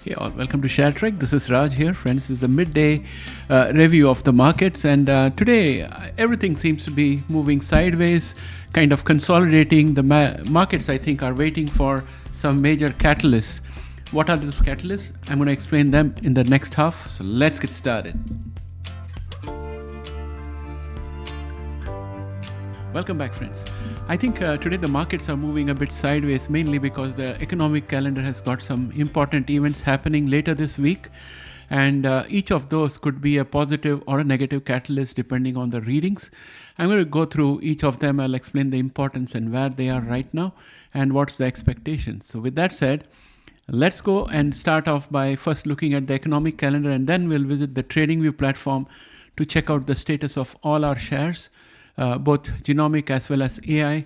Hey all, welcome to ShareTreck. This is Raj here. Friends, this is the midday review of the markets, and today everything seems to be moving sideways, kind of consolidating. The markets, I think, are waiting for some major catalysts. What are those catalysts? I'm going to explain them in the next half, so let's get started. Welcome back, friends. I think today the markets are moving a bit sideways, mainly because the economic calendar has got some important events happening later this week. And each of those could be a positive or a negative catalyst depending on the readings. I'm going to go through each of them. I'll explain the importance and where they are right now and what's the expectation. So with that said, let's go and start off by first looking at the economic calendar, and then we'll visit the TradingView platform to check out the status of all our shares. Both Genomic as well as AI,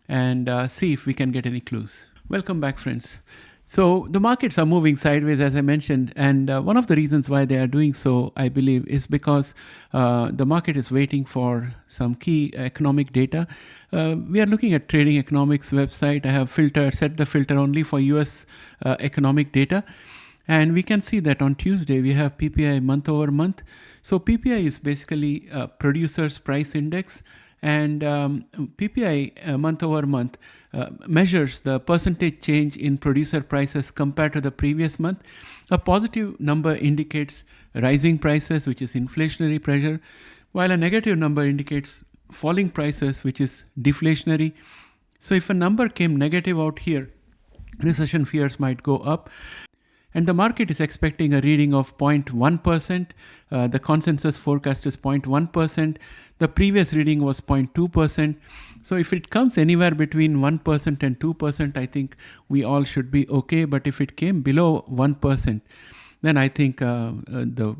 and see if we can get any clues. Welcome back, friends. So the markets are moving sideways, as I mentioned, and one of the reasons why they are doing so, I believe, is because the market is waiting for some key economic data. We are looking at Trading Economics website. I have set the filter only for US economic data. And we can see that on Tuesday, we have PPI month over month. So PPI is basically producer's price index, and PPI month over month measures the percentage change in producer prices compared to the previous month. A positive number indicates rising prices, which is inflationary pressure, while a negative number indicates falling prices, which is deflationary. So if a number came negative out here, recession fears might go up. And the market is expecting a reading of 0.1%. The consensus forecast is 0.1%. The previous reading was 0.2%. So if it comes anywhere between 1% and 2%, I think we all should be okay. But if it came below 1%, then I think the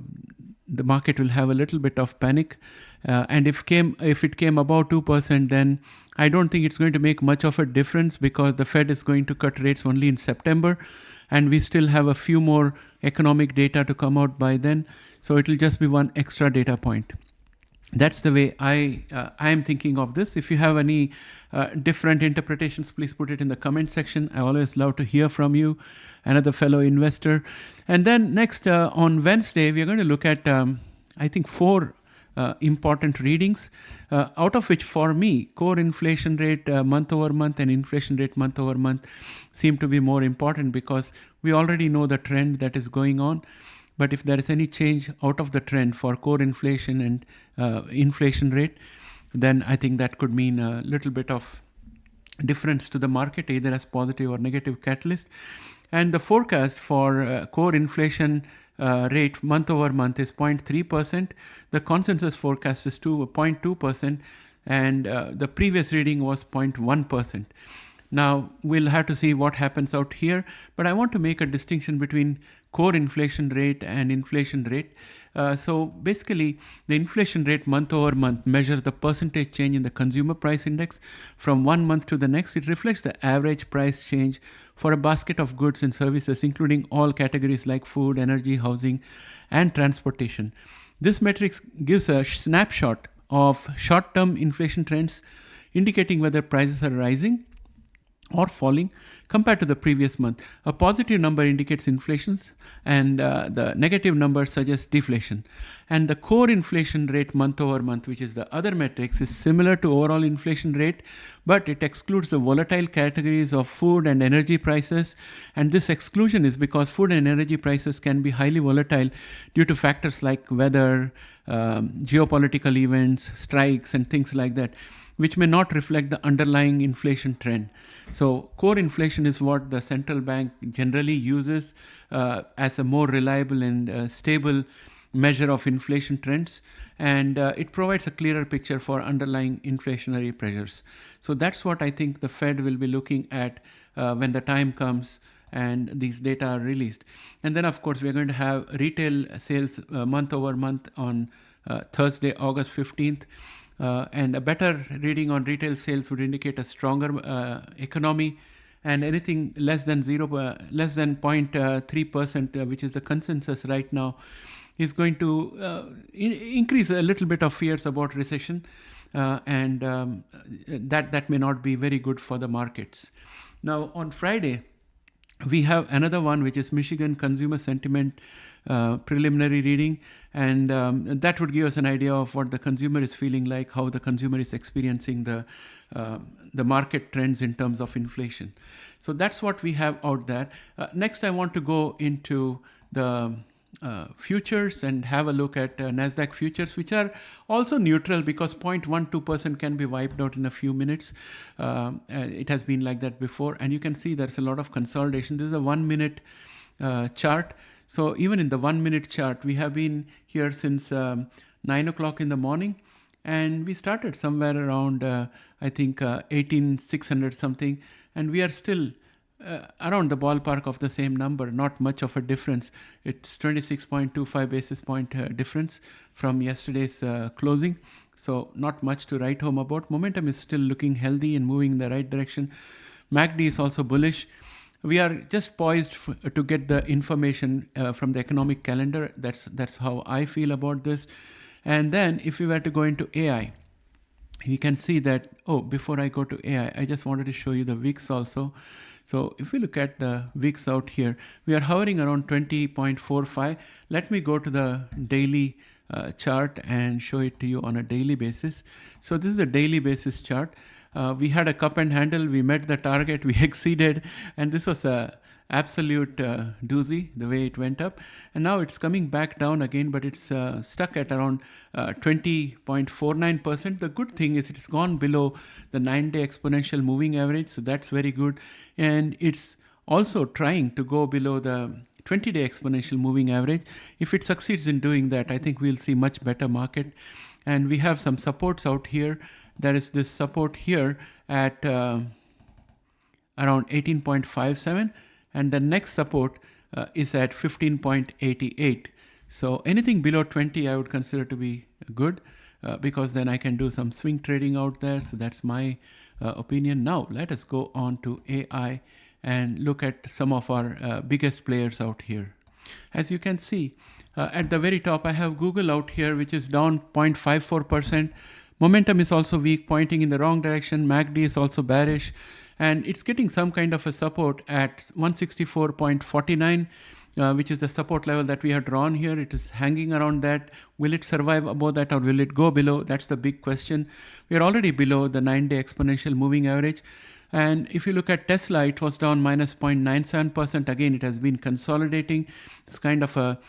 market will have a little bit of panic. And if it came above 2%, then I don't think it's going to make much of a difference, because the Fed is going to cut rates only in September. And we still have a few more economic data to come out by then. So it will just be one extra data point. That's the way I am thinking of this. If you have any different interpretations, please put it in the comment section. I always love to hear from you, another fellow investor. And then next on Wednesday, we are going to look at, I think, 4 important readings, out of which for me, core inflation rate month over month and inflation rate month over month seem to be more important, because we already know the trend that is going on. But if there is any change out of the trend for core inflation and inflation rate, then I think that could mean a little bit of difference to the market, either as positive or negative catalyst. And the forecast for core inflation rate month over month is 0.3%. The consensus forecast is 0.2%, and the previous reading was 0.1%. Now we'll have to see what happens out here, but I want to make a distinction between core inflation rate and inflation rate. So basically, the inflation rate month over month measures the percentage change in the consumer price index from one month to the next. It reflects the average price change for a basket of goods and services, including all categories like food, energy, housing, and transportation. This metric gives a snapshot of short-term inflation trends, indicating whether prices are rising or falling compared to the previous month. A positive number indicates inflation, and the negative number suggests deflation. And the core inflation rate month over month, which is the other metrics, is similar to overall inflation rate, but it excludes the volatile categories of food and energy prices. And this exclusion is because food and energy prices can be highly volatile due to factors like weather, geopolitical events, strikes, and things like that, which may not reflect the underlying inflation trend. So core inflation is what the central bank generally uses as a more reliable and stable measure of inflation trends, and it provides a clearer picture for underlying inflationary pressures. So that's what I think the Fed will be looking at when the time comes and these data are released. And then, of course, we're going to have retail sales month over month on Thursday, August 15th. And a better reading on retail sales would indicate a stronger economy, and anything less than 0.3%, which is the consensus right now, is going to increase a little bit of fears about recession, and that may not be very good for the markets. Now on Friday, We have another one, which is Michigan Consumer Sentiment preliminary reading, and that would give us an idea of what the consumer is feeling like, how the consumer is experiencing the market trends in terms of inflation. So that's what we have out there. Next, I want to go into the futures and have a look at Nasdaq futures, which are also neutral because 0.12% can be wiped out in a few minutes. It has been like that before, and you can see there's a lot of consolidation. This is a 1 minute chart. So even in the 1 minute chart, we have been here since 9 o'clock in the morning, and we started somewhere around I think 18,600 something, and we are still around the ballpark of the same number, not much of a difference. It's 26.25 basis point difference from yesterday's closing. So not much to write home about. Momentum is still looking healthy and moving in the right direction. MACD is also bullish. We are just poised to get the information from the economic calendar. That's how I feel about this. And then if we were to go into AI, we can see that, before I go to AI, I just wanted to show you the VIX also. So if we look at the VIX out here, we are hovering around 20.45. Let me go to the daily chart and show it to you on a daily basis. So this is the daily basis chart. We had a cup and handle, we met the target, we exceeded, and this was a absolute doozy, the way it went up. And now it's coming back down again, but it's stuck at around 20.49%. The good thing is it's gone below the 9-day exponential moving average, so that's very good. And it's also trying to go below the 20-day exponential moving average. If it succeeds in doing that, I think we'll see much better market. And we have some supports out here. There is this support here at around 18.57, and the next support is at 15.88. So anything below 20 I would consider to be good because then I can do some swing trading out there. So that's my opinion. Now let us go on to AI and look at some of our biggest players out here. As you can see, at the very top I have Google out here, which is down 0.54%. Momentum is also weak, pointing in the wrong direction. MACD is also bearish, and it's getting some kind of a support at 164.49, which is the support level that we have drawn here. It is hanging around that. Will it survive above that or will it go below? That's the big question. We are already below the 9-day exponential moving average. And if you look at Tesla, it was down minus 0.97%. Again, it has been consolidating. It's kind of a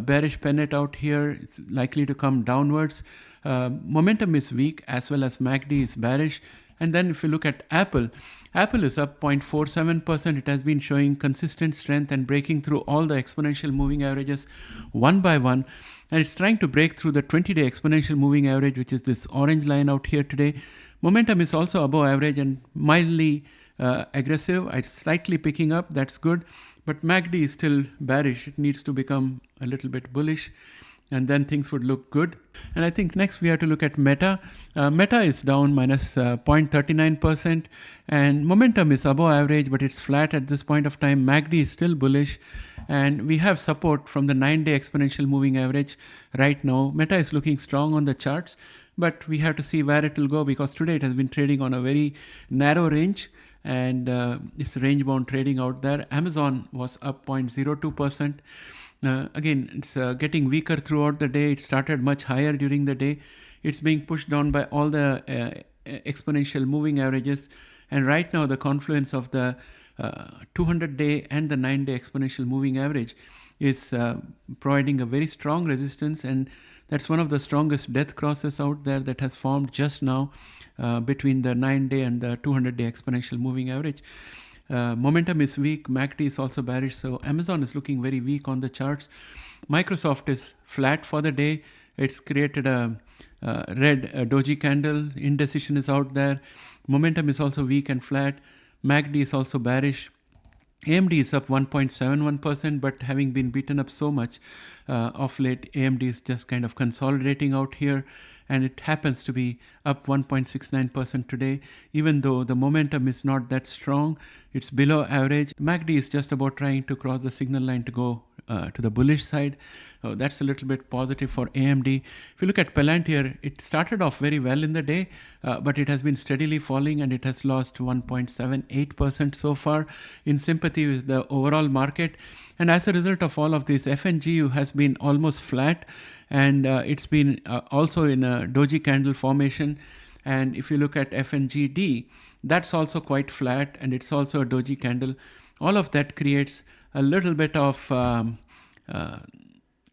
bearish pennant out here. It's likely to come downwards. Momentum is weak, as well as MACD is bearish. And then if you look at Apple, Apple is up 0.47%. It has been showing consistent strength and breaking through all the exponential moving averages one by one. And it's trying to break through the 20-day exponential moving average, which is this orange line out here today. Momentum is also above average and mildly aggressive. It's slightly picking up. That's good. But MACD is still bearish. It needs to become a little bit bullish, and then things would look good. And I think next we have to look at Meta. Meta is down minus 0.39%, and momentum is above average, but it's flat at this point of time. MACD is still bullish, and we have support from the 9-day exponential moving average right now. Meta is looking strong on the charts, but we have to see where it will go, because today it has been trading on a very narrow range, and it's range bound trading out there. Amazon was up 0.02%. Again, it's getting weaker throughout the day. It started much higher during the day. It's being pushed down by all the exponential moving averages. And right now, the confluence of the 200-day and the 9-day exponential moving average is providing a very strong resistance. And that's one of the strongest death crosses out there that has formed just now between the 9-day and the 200-day exponential moving average. Momentum is weak. MACD is also bearish. So Amazon is looking very weak on the charts. Microsoft is flat for the day. It's created a red doji candle. Indecision is out there. Momentum is also weak and flat. MACD is also bearish. AMD is up 1.71%, but having been beaten up so much of late, AMD is just kind of consolidating out here, and it happens to be up 1.69% today, even though the momentum is not that strong. It's below average. MACD is just about trying to cross the signal line to go to the bullish side. That's a little bit positive for AMD. If you look at Palantir, it started off very well in the day, but it has been steadily falling and it has lost 1.78% so far, in sympathy with the overall market. And as a result of all of this, FNGU has been almost flat, and it's been also in a doji candle formation. And if you look at FNGD, that's also quite flat, and it's also a doji candle. All of that creates a little bit of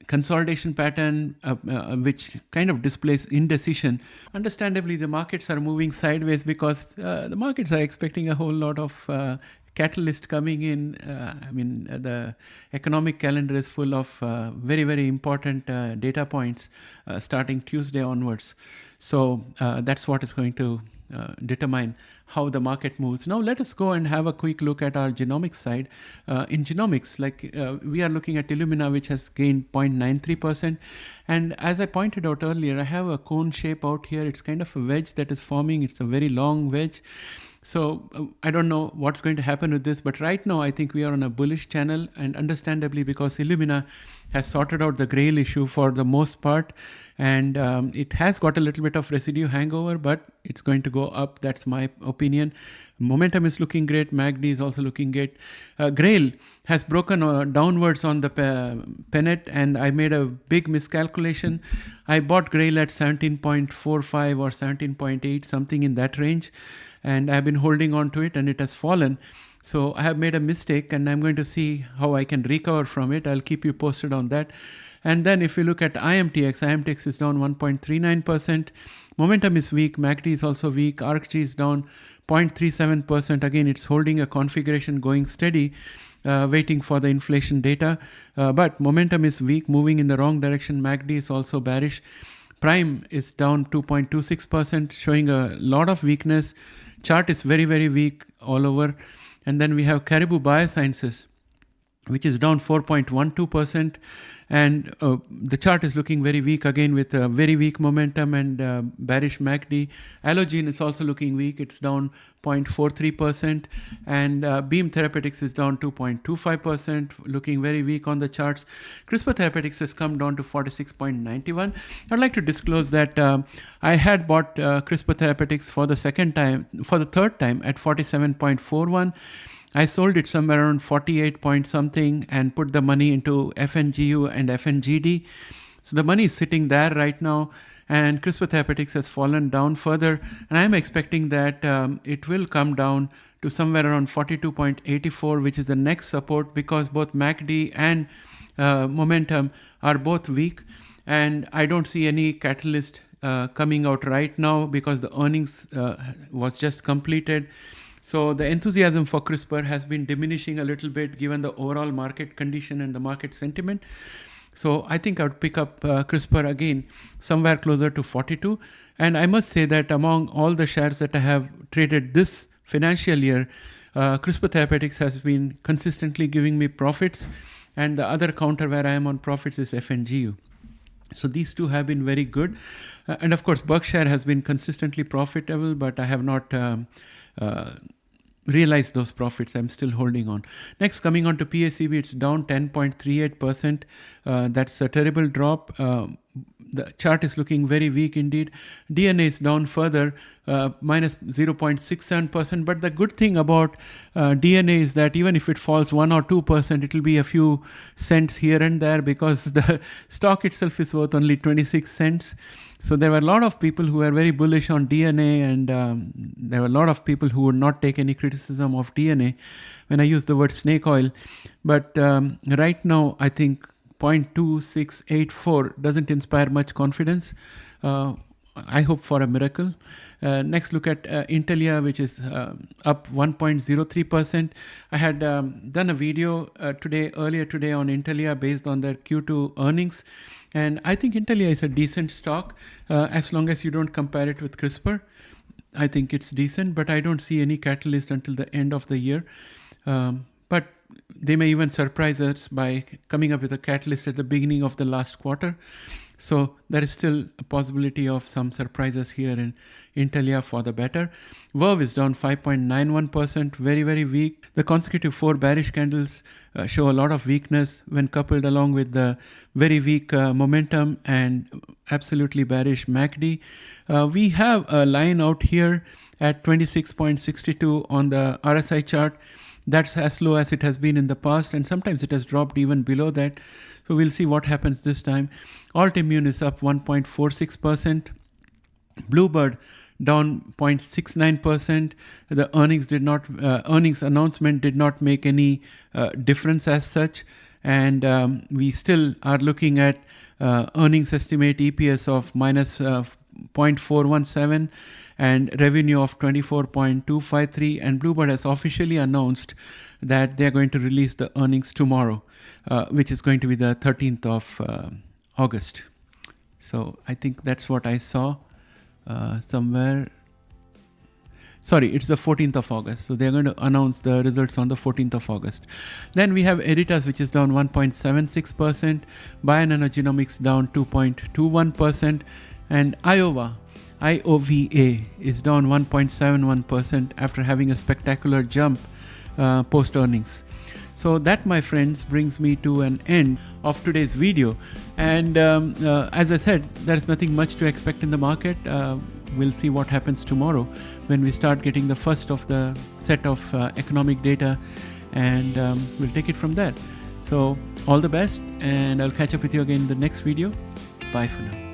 consolidation pattern, which kind of displays indecision. Understandably, the markets are moving sideways because the markets are expecting a whole lot of catalyst coming in. The economic calendar is full of very, very important data points starting Tuesday onwards. So that's what is going to determine how the market moves. Now let us go and have a quick look at our genomics side. In genomics, we are looking at Illumina, which has gained 0.93%. And as I pointed out earlier, I have a cone shape out here. It's kind of a wedge that is forming. It's a very long wedge. So I don't know what's going to happen with this, but right now I think we are on a bullish channel, and understandably because Illumina has sorted out the grail issue for the most part, and it has got a little bit of residue hangover, but it's going to go up. That's my opinion. Momentum is looking great. MACD is also looking great. Grail has broken downwards on the pennant, and I made a big miscalculation. I bought Grail at 17.45 or 17.8, something in that range, and I've been holding on to it, and it has fallen. So I have made a mistake, and I'm going to see how I can recover from it. I'll keep you posted on that. And then if you look at IMTX is down 1.39%. Momentum is weak. MACD is also weak. ARCG is down 0.37%. Again, it's holding a configuration, going steady, waiting for the inflation data. But momentum is weak, moving in the wrong direction. MACD is also bearish. Prime is down 2.26%, showing a lot of weakness. Chart is very, very weak all over. And then we have Caribou Biosciences, which is down 4.12%. And the chart is looking very weak again, with very weak momentum and bearish MACD. Allogene is also looking weak. It's down 0.43%. And Beam Therapeutics is down 2.25%, looking very weak on the charts. CRISPR Therapeutics has come down to 46.91. I'd like to disclose that I had bought CRISPR Therapeutics for the third time at 47.41. I sold it somewhere around 48 point something and put the money into FNGU and FNGD. So the money is sitting there right now, and CRISPR Therapeutics has fallen down further, and I'm expecting that it will come down to somewhere around 42.84, which is the next support, because both MACD and momentum are both weak, and I don't see any catalyst coming out right now because the earnings was just completed. So the enthusiasm for CRISPR has been diminishing a little bit given the overall market condition and the market sentiment. So I think I would pick up CRISPR again somewhere closer to 42. And I must say that among all the shares that I have traded this financial year, CRISPR Therapeutics has been consistently giving me profits. And the other counter where I am on profits is FNGU. So these two have been very good. And of course, Berkshire has been consistently profitable, but I have not realized those profits. I'm still holding on. Next, coming on to PACB, it's down 10.38%. That's a terrible drop. The chart is looking very weak indeed. DNA is down further, minus 0.67%. But the good thing about DNA is that even if it falls 1 or 2%, it will be a few cents here and there, because the stock itself is worth only 26 cents. So there were a lot of people who were very bullish on DNA, and there were a lot of people who would not take any criticism of DNA when I use the word snake oil. But right now, I think 0.2684 doesn't inspire much confidence. I hope for a miracle. Next, look at Intelia, which is up 1.03%. I had done a video earlier today on Intelia based on their Q2 earnings. And I think Intelia is a decent stock as long as you don't compare it with CRISPR. I think it's decent, but I don't see any catalyst until the end of the year. But they may even surprise us by coming up with a catalyst at the beginning of the last quarter. So there is still a possibility of some surprises here in Intelia for the better. Verve is down 5.91%, very, very weak. The consecutive 4 bearish candles show a lot of weakness when coupled along with the very weak momentum. And absolutely bearish MACD. We have a line out here at 26.62 on the RSI chart. That's as low as it has been in the past, and sometimes it has dropped even below that. So we'll see what happens this time. Altimmune is up 1.46%. Bluebird down 0.69%. The earnings announcement did not make any difference as such, and we still are looking at earnings estimate EPS of minus 0.417 and revenue of 24.253. And Bluebird has officially announced that they're going to release the earnings tomorrow, which is going to be the 13th of August. So I think that's what I saw somewhere. Sorry, it's the 14th of August. So they're going to announce the results on the 14th of August. Then we have Editas, which is down 1.76%. Bionano Genomics down 2.21%. And IOVA is down 1.71% after having a spectacular jump post earnings. So that, my friends, brings me to an end of today's video. And as I said, there's nothing much to expect in the market. We'll see what happens tomorrow when we start getting the first of the set of economic data, and we'll take it from there. So all the best, and I'll catch up with you again in the next video. Bye for now.